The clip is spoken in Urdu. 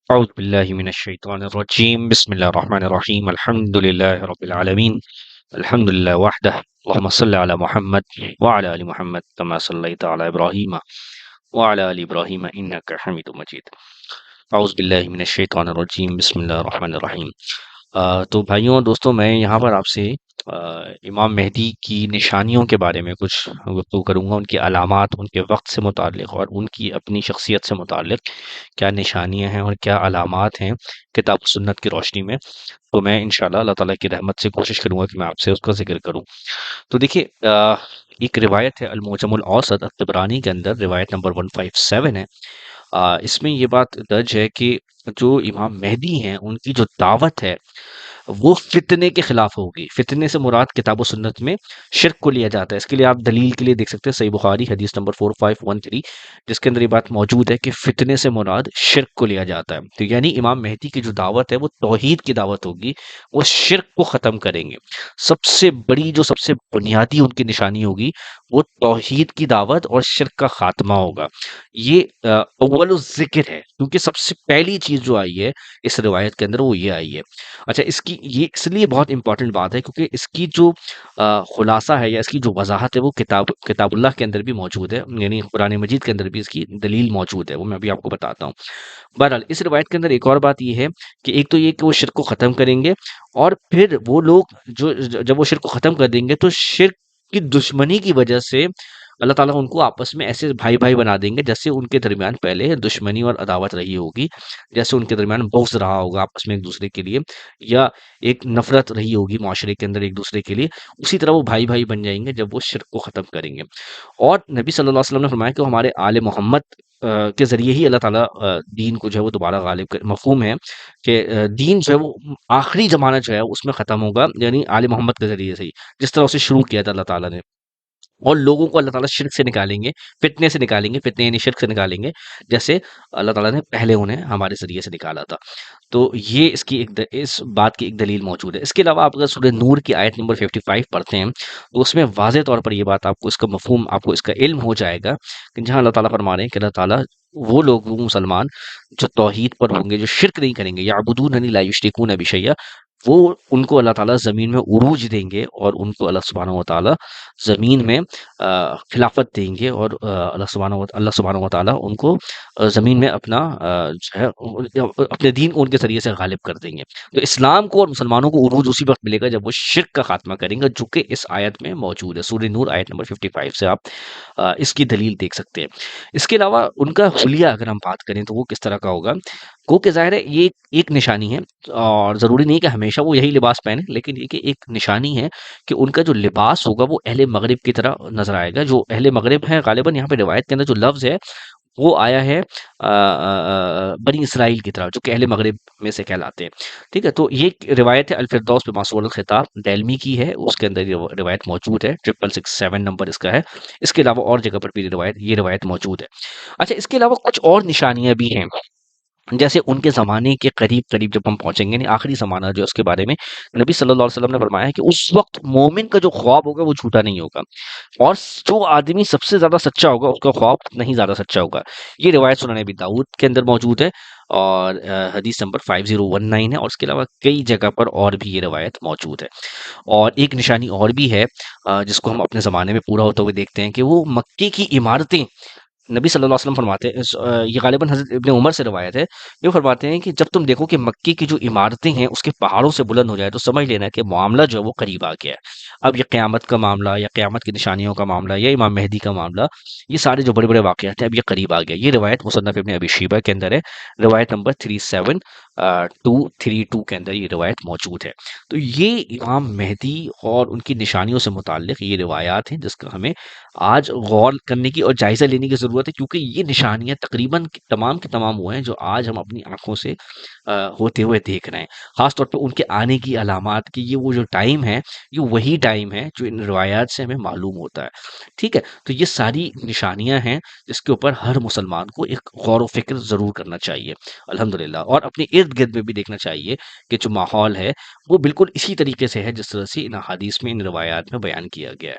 أعوذ بالله من الشيطان الرجيم بسم الله الرحمن الرحيم الحمد لله رب العالمين الحمد لله وحده اللهم صل على محمد وعلى آل محمد كما صليت على إبراهيم وعلى آل إبراهيم إنك حميد مجيد أعوذ بالله من الشيطان الرجيم بسم الله الرحمن الرحيم تو بھائیوں اور دوستوں میں یہاں پر آپ سے امام مہدی کی نشانیوں کے بارے میں کچھ گفتگو کروں گا، ان کی علامات، ان کے وقت سے متعلق اور ان کی اپنی شخصیت سے متعلق کیا نشانیاں ہیں اور کیا علامات ہیں کتاب و سنت کی روشنی میں۔ تو میں انشاءاللہ اللہ تعالیٰ کی رحمت سے کوشش کروں گا کہ میں آپ سے اس کا ذکر کروں۔ تو دیکھیے، ایک روایت ہے المعجم الاوسط الطبرانی کے اندر، روایت نمبر 157 ہے۔ اس میں یہ بات درج ہے کہ جو امام مہدی ہیں ان کی جو دعوت ہے وہ فتنے کے خلاف ہوگی۔ فتنے سے مراد کتاب و سنت میں شرک کو لیا جاتا ہے۔ اس کے لیے آپ دلیل کے لیے دیکھ سکتے ہیں صحیح بخاری حدیث نمبر 4513، جس کے اندر یہ بات موجود ہے کہ فتنے سے مراد شرک کو لیا جاتا ہے۔ تو یعنی امام مہدی کی جو دعوت ہے وہ توحید کی دعوت ہوگی، وہ شرک کو ختم کریں گے۔ سب سے بڑی، جو سب سے بنیادی ان کی نشانی ہوگی وہ توحید کی دعوت اور شرک کا خاتمہ ہوگا۔ یہ اول الذکر ہے، کیونکہ سب سے پہلی چیز جو آئی ہے اس روایت کے اندر وہ یہ آئی ہے۔ اچھا، اس کی یہ اس لیے بہت امپورٹنٹ بات ہے کیونکہ اس کی جو خلاصہ ہے یا اس کی جو وضاحت ہے وہ کتاب اللہ کے اندر بھی موجود ہے، یعنی قرآن مجید کے اندر بھی اس کی دلیل موجود ہے، وہ میں ابھی آپ کو بتاتا ہوں۔ بہرحال اس روایت کے اندر ایک اور بات یہ ہے کہ ایک تو یہ کہ وہ شرک کو ختم کریں گے، اور پھر وہ لوگ جو جب وہ شرک کو ختم کر دیں گے تو شرک کی دشمنی کی وجہ سے اللہ تعالیٰ ان کو آپس میں ایسے بھائی بھائی بنا دیں گے جیسے ان کے درمیان پہلے دشمنی اور عداوت رہی ہوگی، جیسے ان کے درمیان بغض رہا ہوگا آپس میں ایک دوسرے کے لیے، یا ایک نفرت رہی ہوگی معاشرے کے اندر ایک دوسرے کے لیے، اسی طرح وہ بھائی بھائی بن جائیں گے جب وہ شرک کو ختم کریں گے۔ اور نبی صلی اللہ علیہ وسلم نے فرمایا کہ وہ ہمارے آل محمد کے ذریعے ہی اللہ تعالیٰ دین کو جو ہے وہ دوبارہ غالب کر، مفہوم ہے کہ دین جو ہے وہ آخری زمانہ جو ہے اس میں ختم ہوگا، یعنی آل محمد کے ذریعے سے ہی، جس طرح اسے شروع کیا تھا اللہ تعالیٰ نے، اور لوگوں کو اللہ تعالیٰ شرک سے نکالیں گے، فتنے سے نکالیں گے، فتنے یعنی شرک سے نکالیں گے، جیسے اللہ تعالیٰ نے پہلے انہیں ہمارے ذریعے سے نکالا تھا۔ تو یہ اس کی اس بات کی ایک دلیل موجود ہے۔ اس کے علاوہ آپ اگر سورہ نور کی آیت نمبر 55 پڑھتے ہیں تو اس میں واضح طور پر یہ بات آپ کو، اس کا مفہوم آپ کو، اس کا علم ہو جائے گا کہ جہاں اللہ تعالیٰ فرما رہے ہیں کہ اللہ تعالیٰ وہ لوگ، وہ مسلمان جو توحید پر ہوں گے، جو شرک نہیں کریں گے، یعبدوننی لا یشرکون بی شیئا، وہ ان کو اللہ تعالیٰ زمین میں عروج دیں گے، اور ان کو اللہ سبحانہ و تعالیٰ زمین میں خلافت دیں گے، اور اللہ سبحانہ و تعالیٰ ان کو زمین میں اپنا جو ہے اپنے دین کو ان کے ذریعے سے غالب کر دیں گے۔ تو اسلام کو اور مسلمانوں کو عروج اسی وقت ملے گا جب وہ شرک کا خاتمہ کریں گے، جو کہ اس آیت میں موجود ہے، سورہ نور آیت نمبر 55 سے آپ اس کی دلیل دیکھ سکتے ہیں۔ اس کے علاوہ ان کا حلیہ اگر ہم بات کریں تو وہ کس طرح کا ہوگا، گو کہ ظاہر ہے یہ ایک نشانی ہے، اور ضروری نہیں کہ ہمیشہ وہ یہی لباس پہنے، لیکن یہ کہ ایک نشانی ہے کہ ان کا جو لباس ہوگا وہ اہل مغرب کی طرح نظر آئے گا۔ جو اہل مغرب ہیں، غالباً یہاں پہ روایت کے اندر جو لفظ ہے وہ آیا ہے بنی اسرائیل کی طرح، جو کہ اہل مغرب میں سے کہلاتے ہیں۔ ٹھیک ہے، تو یہ روایت ہے الفردوس بما سول الخطاب دہلمی کی ہے، اس کے اندر یہ روایت موجود ہے، 6667 نمبر اس کا ہے۔ اس کے علاوہ اور جگہ پر بھی یہ روایت موجود ہے۔ اچھا، اس کے علاوہ کچھ اور نشانیاں بھی ہیں، جیسے ان کے زمانے کے قریب قریب جب ہم پہنچیں گے، یعنی آخری زمانہ جو ہے اس کے بارے میں نبی صلی اللہ علیہ وسلم نے فرمایا ہے کہ اس وقت مومن کا جو خواب ہوگا وہ جھوٹا نہیں ہوگا، اور جو آدمی سب سے زیادہ سچا ہوگا اس کا خواب نہیں زیادہ سچا ہوگا۔ یہ روایت سنن ابی داؤد کے اندر موجود ہے، اور حدیث نمبر 5019 ہے، اور اس کے علاوہ کئی جگہ پر اور بھی یہ روایت موجود ہے۔ اور ایک نشانی اور بھی ہے جس کو ہم اپنے زمانے میں پورا ہوتے ہوئے دیکھتے ہیں، کہ وہ مکے کی عمارتیں، نبی صلی اللہ علیہ وسلم فرماتے ہیں، یہ غالباً حضرت ابن عمر سے روایت ہے، یہ فرماتے ہیں کہ جب تم دیکھو کہ مکی کی جو عمارتیں ہیں اس کے پہاڑوں سے بلند ہو جائے تو سمجھ لینا کہ معاملہ جو ہے وہ قریب آ گیا ہے۔ اب یہ قیامت کا معاملہ یا قیامت کی نشانیوں کا معاملہ یا امام مہدی کا معاملہ، یہ سارے جو بڑے بڑے واقعات ہیں اب یہ قریب آ گیا۔ یہ روایت مصنف ابن ابی شیبہ کے اندر ہے، روایت نمبر 37232 کے اندر یہ روایت موجود ہے۔ تو یہ امام مہدی اور ان کی نشانیوں سے متعلق یہ روایات ہیں جس کا ہمیں آج غور کرنے کی اور جائزہ لینے کی ضرورت ہے، کیونکہ یہ نشانیاں تقریباً تمام کے تمام وہ ہیں جو آج ہم اپنی آنکھوں سے ہوتے ہوئے دیکھ رہے ہیں، خاص طور پہ ان کے آنے کی علامات کی۔ یہ وہ جو ٹائم ہے، یہ وہی ٹائم ہے جو ان روایات سے ہمیں معلوم ہوتا ہے۔ ٹھیک ہے، تو یہ ساری نشانیاں ہیں جس کے اوپر ہر مسلمان کو ایک غور و فکر ضرور کرنا چاہیے الحمدللہ، اور اپنے ارد گرد میں بھی دیکھنا چاہیے کہ جو ماحول ہے وہ بالکل اسی طریقے سے ہے جس طرح سے ان احادیث میں، ان روایات میں بیان کیا گیا ہے۔